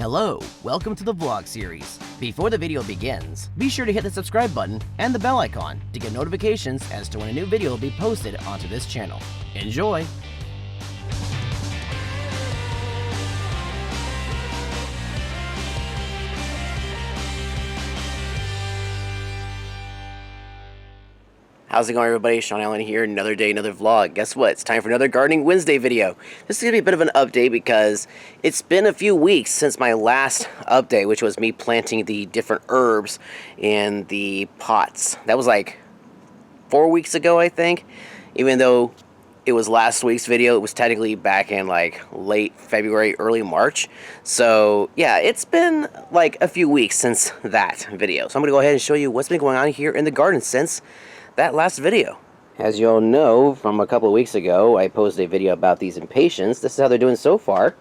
Hello, welcome to the vlog series. Before the video begins, be sure to hit the subscribe button and the bell icon to get notifications as to when a new video will be posted onto this channel. Enjoy! How's it going, everybody? Shaun here, another day, another vlog. Guess what? It's time for another Gardening Wednesday video. This is going to be a bit of an update because it's been a few weeks since my last update, which was me planting the different herbs in the pots. That was like 4 weeks ago, I think. Even though it was last week's video, it was technically back in like late February, early March. So yeah, it's been like a few weeks since that video. So I'm going to go ahead and show you what's been going on here in the garden since that last video. As you all know, from a couple of weeks ago, I posted a video about these impatiens. This is how they're doing so far.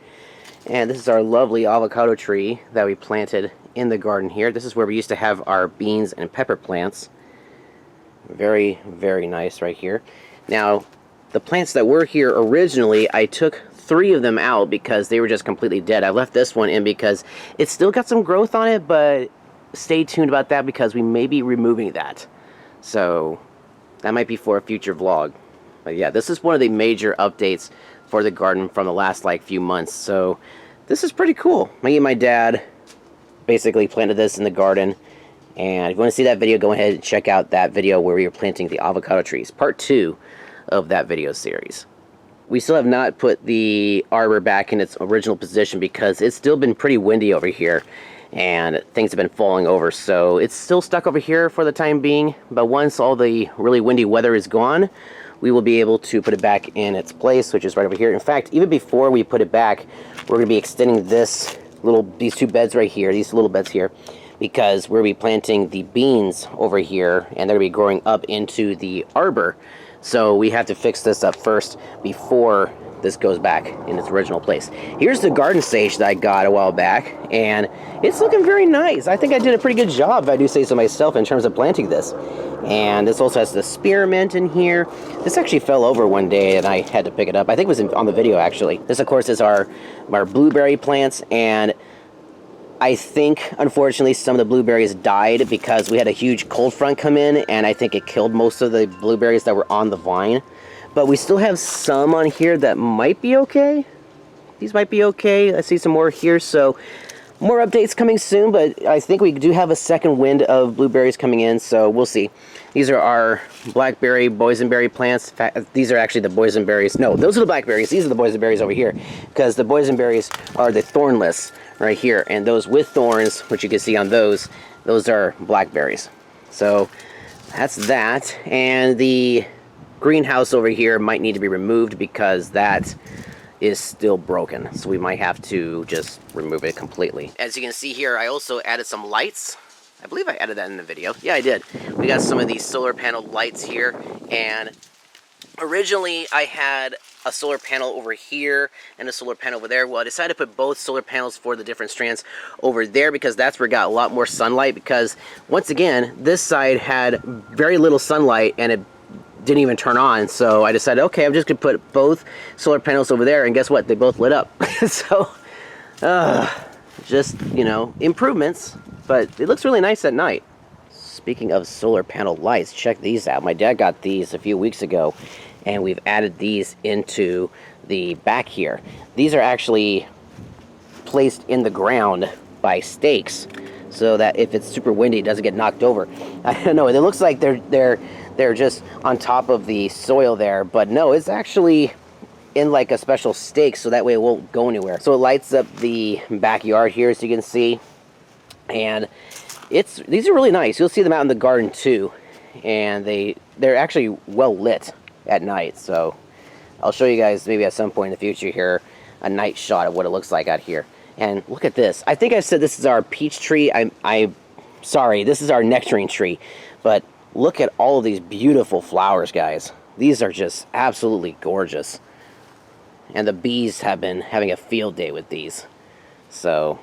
And this is our lovely avocado tree that we planted in the garden here. This is where we used to have our beans and pepper plants. Very, very nice right here. Now, the plants that were here originally, I took 3 of them out because they were just completely dead. I left this one in because it's still got some growth on it, but stay tuned about that because we may be removing that. So that might be for a future vlog. But yeah, this is one of the major updates for the garden from the last like few months. So this is pretty cool. Me and my dad basically planted this in the garden. And if you want to see that video, go ahead and check out that video where we were planting the avocado trees. Part 2 of that video series. We still have not put the arbor back in its original position because it's still been pretty windy over here. And things have been falling over, so it's still stuck over here for the time being. But once all the really windy weather is gone, we will be able to put it back in its place, which is right over here. In fact, even before we put it back, we're going to be extending these 2 beds right here, these little beds here, because we're going to be planting the beans over here, and they're going to be growing up into the arbor. So we have to fix this up first before this goes back in its original place. Here's the garden sage that I got a while back, and it's looking very nice. I think I did a pretty good job, if I do say so myself, in terms of planting this. And this also has the spearmint in here. This actually fell over one day and I had to pick it up. I think it was on the video actually. This of course is our blueberry plants, and I think unfortunately some of the blueberries died because we had a huge cold front come in, and I think it killed most of the blueberries that were on the vine. But we still have some on here that might be okay. These might be okay. I see some more here, so more updates coming soon, but I think we do have a second wind of blueberries coming in, so we'll see. These are our blackberry, boysenberry plants. In fact, these are actually the boysenberries. No, those are the blackberries. These are the boysenberries over here, because the boysenberries are the thornless right here, and those with thorns, which you can see on those are blackberries. So that's that, and the greenhouse over here might need to be removed because that is still broken, so we might have to just remove it completely. As you can see here, I also added some lights. I believe I added that in the video. Yeah, I did. We got some of these solar panel lights here, and originally I had a solar panel over here and a solar panel over there. Well, I decided to put both solar panels for the different strands over there because that's where it got a lot more sunlight, because once again, this side had very little sunlight and it didn't even turn on. So I decided, okay, I'm just gonna put both solar panels over there, and guess what? They both lit up. So just, you know, improvements, but it looks really nice at night. Speaking of solar panel lights, check these out. My dad got these a few weeks ago, and we've added these into the back here. These are actually placed in the ground by stakes so that if it's super windy, it doesn't get knocked over. I don't know, it looks like they're just on top of the soil there, but no, it's actually in like a special stake, so that way it won't go anywhere. So it lights up the backyard here, as you can see, and these are really nice. You'll see them out in the garden too, and they're actually well lit at night. So I'll show you guys maybe at some point in the future here a night shot of what it looks like out here. And look at this. I think I said this is our peach tree. Sorry, this is our nectarine tree, but look at all of these beautiful flowers, guys. These are just absolutely gorgeous. And the bees have been having a field day with these. So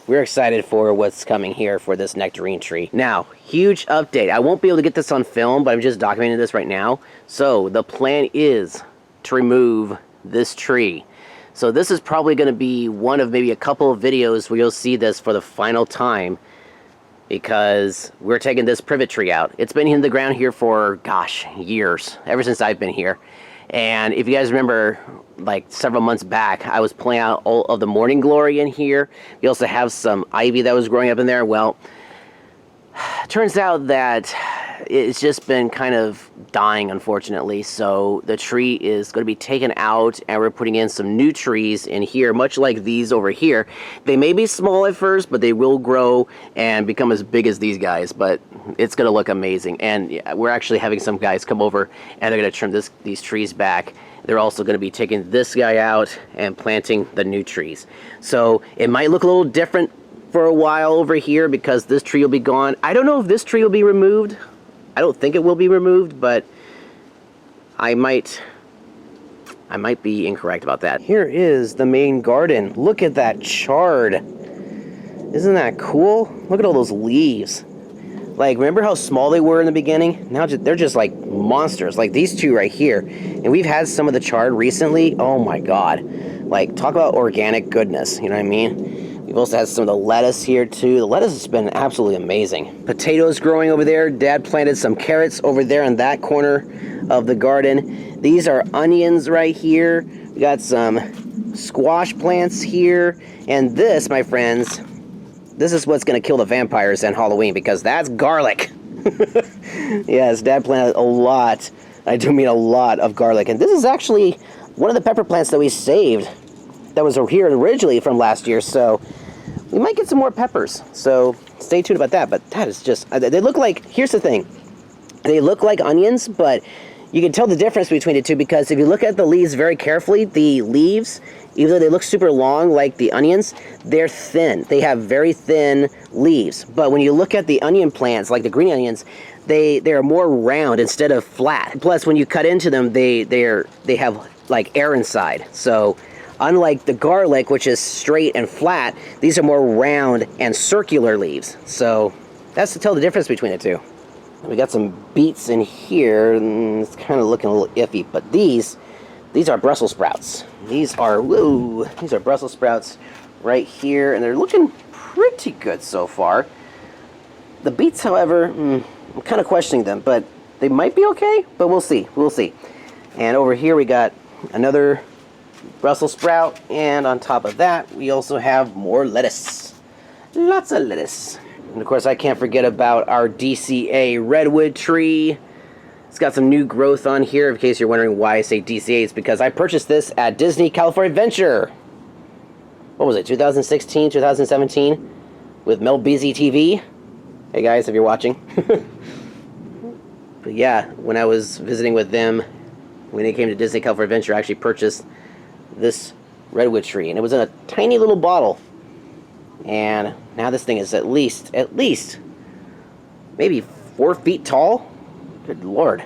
we're excited for what's coming here for this nectarine tree. Now, huge update. I won't be able to get this on film, but I'm just documenting this right now. So the plan is to remove this tree. So this is probably going to be one of maybe a couple of videos where you'll see this for the final time, because we're taking this privet tree out. It's been in the ground here for, gosh, years, ever since I've been here. And if you guys remember, like several months back, I was pulling out all of the morning glory in here. We also have some ivy that was growing up in there. Well, turns out that it's just been kind of dying, unfortunately. So the tree is going to be taken out, and we're putting in some new trees in here, much like these over here. They may be small at first, but they will grow and become as big as these guys. But it's going to look amazing. And yeah, we're actually having some guys come over, and they're going to trim these trees back. They're also going to be taking this guy out and planting the new trees. So it might look a little different for a while over here because this tree will be gone. I don't know if this tree will be removed. I don't think it will be removed, but I might be incorrect about that. Here is the main garden. Look at that chard. Isn't that cool? Look at all those leaves. Like, remember how small they were in the beginning? Now they're just like monsters, like these two right here. And we've had some of the chard recently. Oh my God. Like, talk about organic goodness, you know what I mean? We've also had some of the lettuce here too. The lettuce has been absolutely amazing. Potatoes growing over there. Dad planted some carrots over there in that corner of the garden. These are onions right here. We got some squash plants here. And this, my friends, this is what's going to kill the vampires in Halloween, because that's garlic. Yes, Dad planted a lot. I do mean a lot of garlic. And this is actually one of the pepper plants that we saved that was here originally from last year. So we might get some more peppers. So stay tuned about that. But that is just, they look like, here's the thing. They look like onions, but you can tell the difference between the two, because if you look at the leaves very carefully, the leaves, even though they look super long like the onions, they're thin. They have very thin leaves. But when you look at the onion plants, like the green onions, they are more round instead of flat. Plus, when you cut into them, they have like air inside. So unlike the garlic, which is straight and flat, these are more round and circular leaves. So that's to tell the difference between the two. We got some beets in here, and it's kind of looking a little iffy, but these are Brussels sprouts. These are Brussels sprouts right here, and they're looking pretty good so far. The beets, however, I'm kind of questioning them, but they might be okay, but we'll see. We'll see. And over here we got another Brussels sprout, and on top of that, we also have more lettuce. Lots of lettuce. And of course, I can't forget about our DCA redwood tree. It's got some new growth on here. In case you're wondering why I say DCA, it's because I purchased this at Disney California Adventure. What was it, 2016, 2017? With Mel Beasy TV. Hey guys, if you're watching. But yeah, when I was visiting with them, when they came to Disney California Adventure, I actually purchased this redwood tree. And it was in a tiny little bottle. And now this thing is at least, maybe 4 feet tall. Good Lord.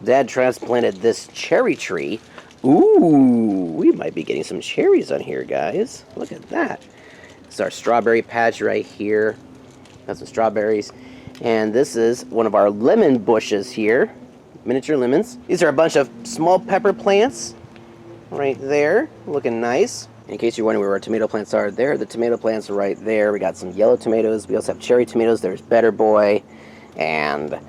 Dad transplanted this cherry tree. Ooh, we might be getting some cherries on here, guys. Look at that. This is our strawberry patch right here. Got some strawberries. And this is one of our lemon bushes here. Miniature lemons. These are a bunch of small pepper plants right there. Looking nice. In case you're wondering where our tomato plants are, there are the tomato plants right there. We got some yellow tomatoes. We also have cherry tomatoes. There's Better Boy and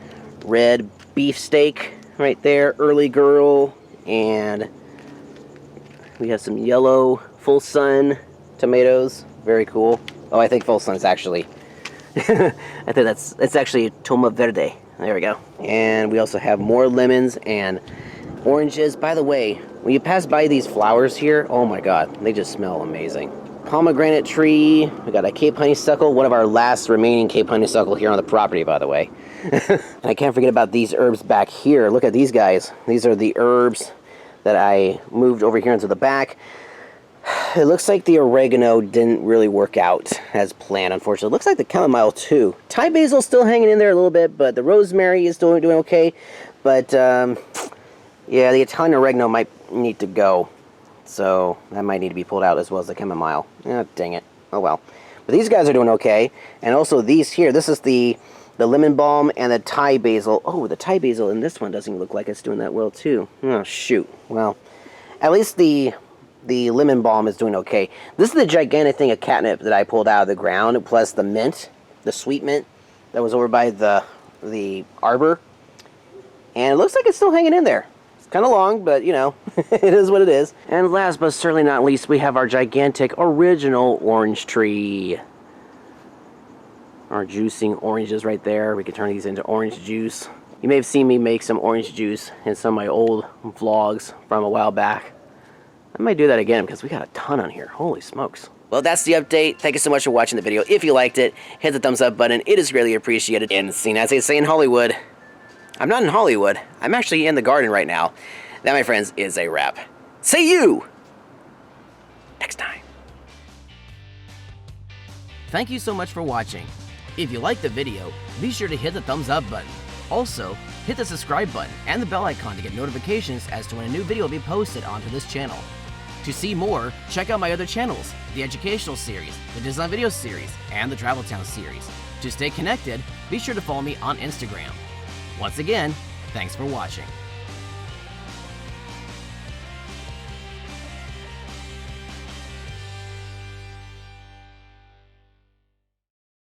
red beefsteak right there, Early Girl, and we have some yellow Full Sun tomatoes. Very cool. Oh, I think Full Sun's actually I think it's actually Toma Verde. There we go. And we also have more lemons and oranges. By the way, when you pass by these flowers here, oh my God, they just smell amazing. Pomegranate tree. We got a Cape honeysuckle, one of our last remaining Cape honeysuckle here on the property, by the way. And I can't forget about these herbs back here. Look at these guys. These are the herbs that I moved over here into the back. It looks like the oregano didn't really work out as planned, unfortunately. It looks like the chamomile too. Thai basil's still hanging in there a little bit, but the rosemary is still doing okay. But yeah, the Italian oregano might need to go. So that might need to be pulled out, as well as the chamomile. Oh, dang it. Oh well. But these guys are doing okay. And also these here, this is the lemon balm and the Thai basil. Oh, the Thai basil in this one doesn't look like it's doing that well too. Oh, shoot. Well, at least the the lemon balm is doing okay. This is the gigantic thing of catnip that I pulled out of the ground, plus the mint, the sweet mint that was over by the arbor. And it looks like it's still hanging in there. It's kind of long, but you know, it is what it is. And last but certainly not least, we have our gigantic original orange tree. Our juicing oranges right there. We can turn these into orange juice. You may have seen me make some orange juice in some of my old vlogs from a while back. I might do that again because we got a ton on here. Holy smokes. Well, that's the update. Thank you so much for watching the video. If you liked it, hit the thumbs up button. It is greatly appreciated. And seeing as they say in Hollywood, I'm not in Hollywood. I'm actually in the garden right now. That, my friends, is a wrap. See you next time. Thank you so much for watching. If you liked the video, be sure to hit the thumbs up button. Also, hit the subscribe button and the bell icon to get notifications as to when a new video will be posted onto this channel. To see more, check out my other channels, the Educational Series, the Design Video Series, and the Travel Town Series. To stay connected, be sure to follow me on Instagram. Once again, thanks for watching.